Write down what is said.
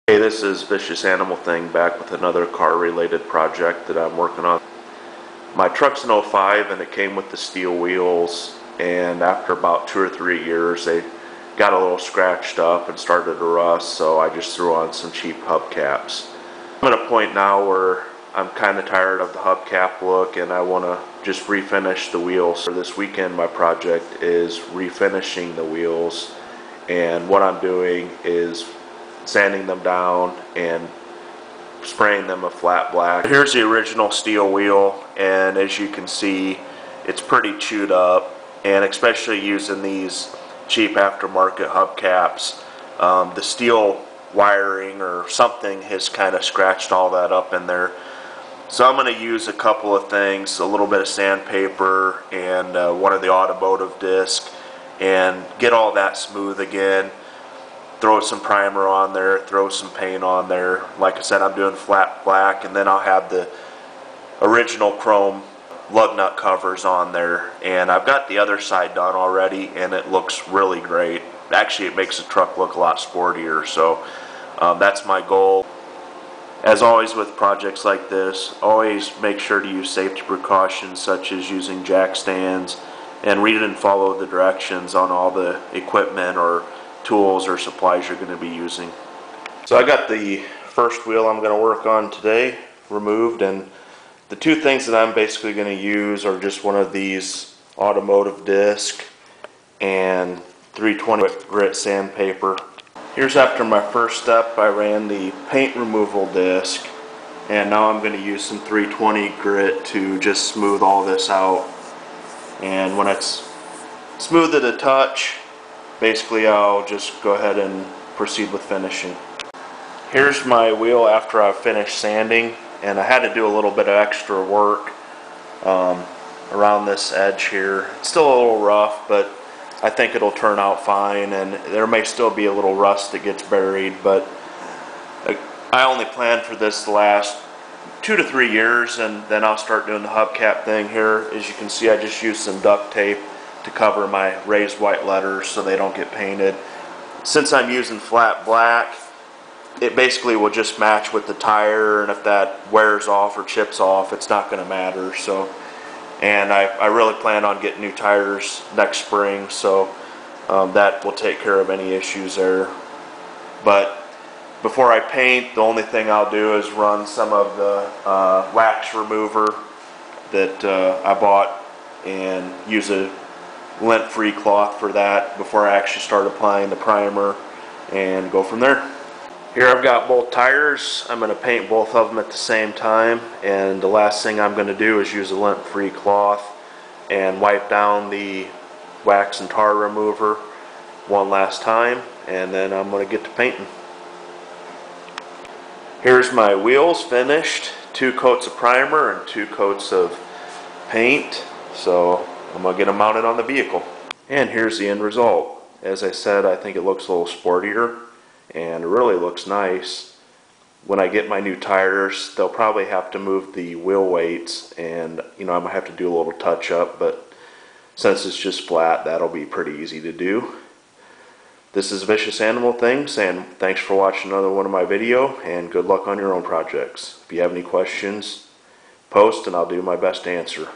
Hey, this is Vicious Animal Thing back with another car related project that I'm working on. My truck's an '05 and it came with the steel wheels, and after about 2 or 3 years they got a little scratched up and started to rust, so I just threw on some cheap hubcaps. I'm at a point now where I'm kind of tired of the hubcap look and I want to just refinish the wheels. For this weekend my project is refinishing the wheels, and what I'm doing is sanding them down and spraying them a flat black. Here's the original steel wheel, and as you can see it's pretty chewed up, and especially using these cheap aftermarket hubcaps, the steel wiring or something has kind of scratched all that up in there. So I'm going to use a couple of things, a little bit of sandpaper and one of the automotive disc, and get all that smooth again. Throw some primer on there, throw some paint on there. Like I said, I'm doing flat black, and then I'll have the original chrome lug nut covers on there. And I've got the other side done already, and it looks really great. Actually, it makes the truck look a lot sportier, so that's my goal. As always with projects like this, always make sure to use safety precautions such as using jack stands, and read and follow the directions on all the equipment or tools or supplies you're going to be using. So I got the first wheel I'm going to work on today removed, and the two things that I'm basically going to use are just one of these automotive disc and 320 grit sandpaper. Here's after my first step. I ran the paint removal disc, and now I'm going to use some 320 grit to just smooth all this out. And when it's smooth at a touch, basically I'll just go ahead and proceed with finishing. Here's my wheel after I've finished sanding, and I had to do a little bit of extra work around this edge here. It's still a little rough, but I think it'll turn out fine, and there may still be a little rust that gets buried, but I only plan for this to last 2 to 3 years, and then I'll start doing the hubcap thing here. As you can see, I just used some duct tape to cover my raised white letters so they don't get painted. Since I'm using flat black, it basically will just match with the tire, and if that wears off or chips off, it's not going to matter. So, and I really plan on getting new tires next spring, so that will take care of any issues there. But before I paint, the only thing I'll do is run some of the wax remover that I bought, and use a lint-free cloth for that before I actually start applying the primer, and go from there. Here I've got both tires. I'm going to paint both of them at the same time, and the last thing I'm going to do is use a lint-free cloth and wipe down the wax and tar remover one last time, and then I'm going to get to painting. Here's my wheels finished. 2 coats of primer and 2 coats of paint. So I'm going to get them mounted on the vehicle. And here's the end result. As I said, I think it looks a little sportier and it really looks nice. When I get my new tires, they'll probably have to move the wheel weights, and I might have to do a little touch up, but since it's just flat, that'll be pretty easy to do. This is Vicious Animal Thing saying thanks for watching another one of my video, and good luck on your own projects. If you have any questions, post and I'll do my best to answer.